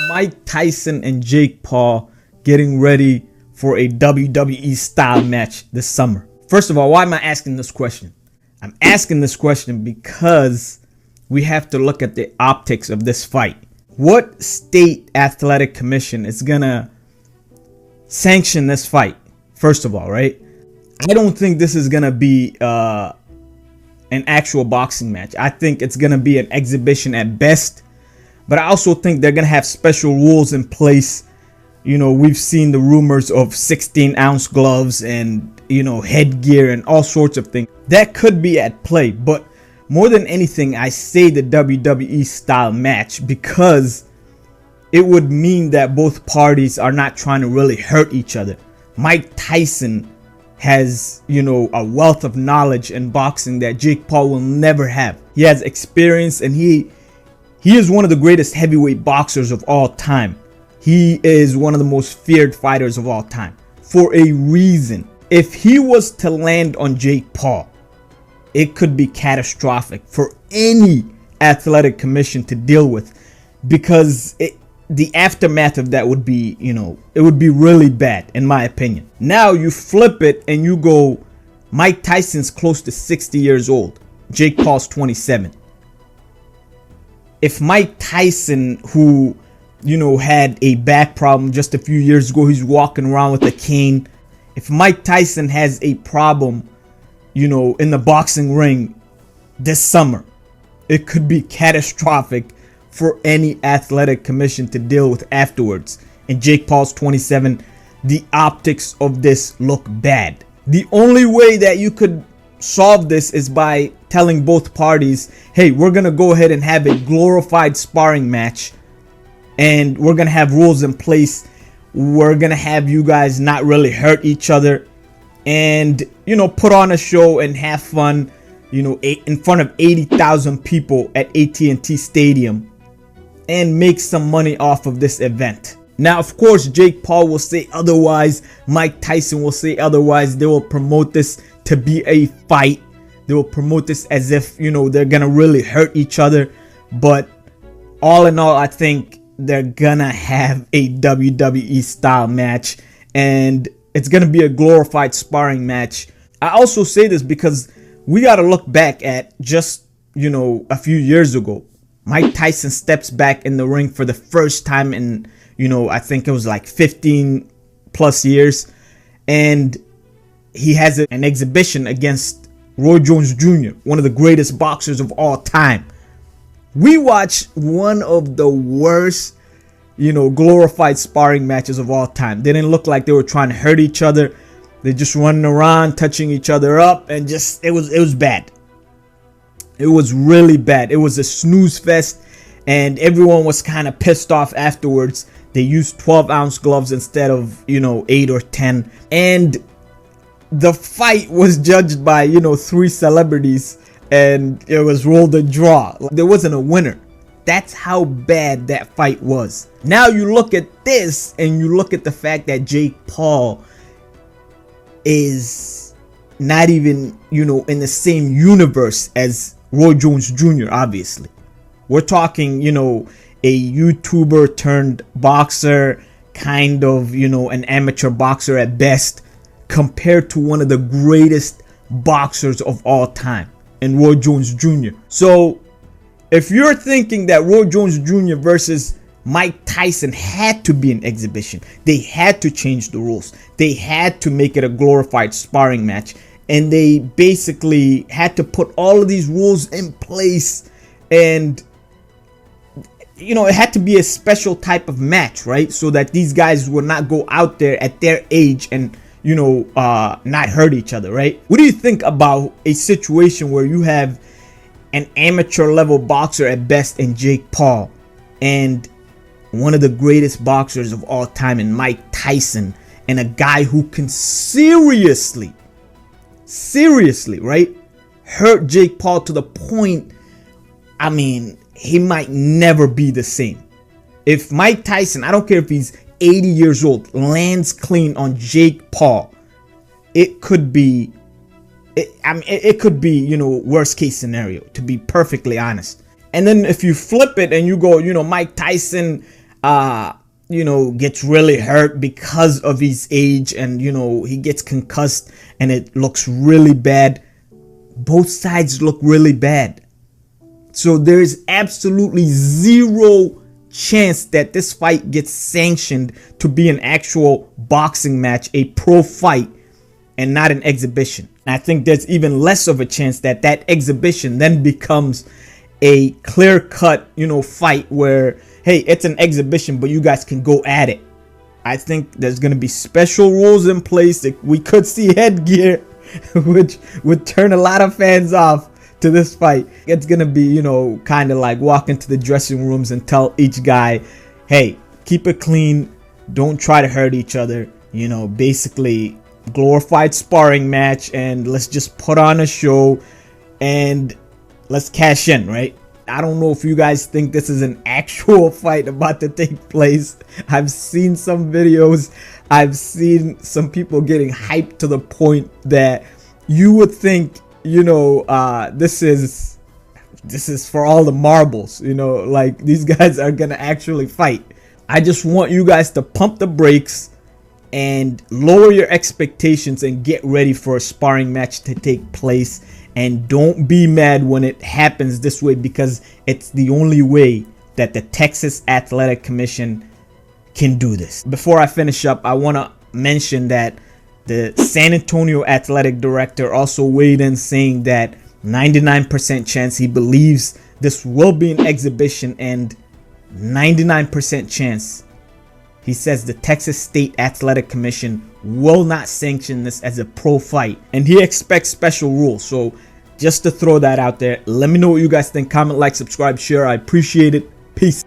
Mike Tyson and Jake Paul getting ready for a WWE style match this summer. First of all, why am I asking this question? I'm asking this question because we have to look at the optics of this fight. What state athletic commission is gonna sanction this fight? First of all, right? I don't think this is gonna be an actual boxing match. I think it's gonna be an exhibition at best. But I also think they're gonna have special rules in place. You know, we've seen the rumors of 16-ounce gloves and, you know, headgear and all sorts of things. That could be at play. But more than anything, I say the WWE style match because it would mean that both parties are not trying to really hurt each other. Mike Tyson has, you know, a wealth of knowledge in boxing that Jake Paul will never have. He has experience and he is one of the greatest heavyweight boxers of all time. He is one of the most feared fighters of all time for a reason. If he was to land on Jake Paul, it could be catastrophic for any athletic commission to deal with, because the aftermath of that would be, you know, it would be really bad in my opinion. Now you flip it and you go, Mike Tyson's close to 60 years old. Jake Paul's 27. If Mike Tyson, who, you know, had a back problem just a few years ago, he's walking around with a cane. If Mike Tyson has a problem, you know, in the boxing ring this summer, it could be catastrophic for any athletic commission to deal with afterwards. And Jake Paul's 27. The optics of this look bad. The only way that you could solve this is by telling both parties, hey, we're gonna go ahead and have a glorified sparring match, and we're gonna have rules in place. We're gonna have you guys not really hurt each other, and, you know, put on a show and have fun, you know, in front of 80,000 people at AT&T Stadium, and make some money off of this event. Now, of course, Jake Paul will say otherwise. Mike Tyson will say otherwise. They will promote this to be a fight. They will promote this as if, you know, they're gonna really hurt each other. But all in all, I think they're gonna have a WWE style match, and it's gonna be a glorified sparring match. I also say this because we gotta look back at just, you know, a few years ago. Mike Tyson steps back in the ring for the first time in, you know, I think it was like 15 plus years, and he has an exhibition against Roy Jones Jr., one of the greatest boxers of all time. We watched one of the worst, you know, glorified sparring matches of all time. They didn't look like they were trying to hurt each other. They're just running around, touching each other up, and just, it was bad. It was really bad. It was a snooze fest, and everyone was kind of pissed off afterwards. They used 12-ounce gloves instead of, you know, 8 or 10. And the fight was judged by, you know, 3 celebrities, and it was rolled a draw. There wasn't a winner. That's how bad that fight was. Now you look at this and you look at the fact that Jake Paul is not even, you know, in the same universe as Roy Jones Jr., obviously. We're talking, you know, a YouTuber turned boxer, kind of, you know, an amateur boxer at best, compared to one of the greatest boxers of all time, and Roy Jones Jr. So if you're thinking that Roy Jones Jr. versus Mike Tyson had to be an exhibition, they had to change the rules, they had to make it a glorified sparring match, and they basically had to put all of these rules in place, and, you know, it had to be a special type of match, right? So that these guys would not go out there at their age and, you know, not hurt each other, right? What do you think about a situation where you have an amateur level boxer at best in Jake Paul, and one of the greatest boxers of all time in Mike Tyson, and a guy who can seriously, right, hurt Jake Paul to the point, I mean, he might never be the same. If Mike Tyson, I don't care if he's 80 years old, lands clean on Jake Paul, it could be, it could be, you know, worst case scenario, to be perfectly honest. And then if you flip it and you go, you know, Mike Tyson gets really hurt because of his age, and he gets concussed and it looks really bad. Both sides look really bad. So there is absolutely zero chance that this fight gets sanctioned to be an actual boxing match, a pro fight, and not an exhibition. And I think there's even less of a chance that that exhibition then becomes a clear-cut, fight where, hey, it's an exhibition, but you guys can go at it. I think there's going to be special rules in place. That we could see headgear, which would turn a lot of fans off to this fight. It's going to be, kind of like walk into the dressing rooms and tell each guy, hey, keep it clean. Don't try to hurt each other. Basically glorified sparring match, and let's just put on a show and let's cash in, right? I don't know if you guys think this is an actual fight about to take place. I've seen some videos. I've seen some people getting hyped to the point that you would think, this is for all the marbles, like these guys are gonna actually fight. I just want you guys to pump the brakes and lower your expectations and get ready for a sparring match to take place. And don't be mad when it happens this way, because it's the only way that the Texas Athletic Commission can do this. Before I finish up, I want to mention that the San Antonio athletic director also weighed in, saying that 99% chance he believes this will be an exhibition, and 99% chance he says the Texas State Athletic Commission will not sanction this as a pro fight, and he expects special rules. So just to throw that out there, let me know what you guys think. Comment, like, subscribe, share. I appreciate it. Peace.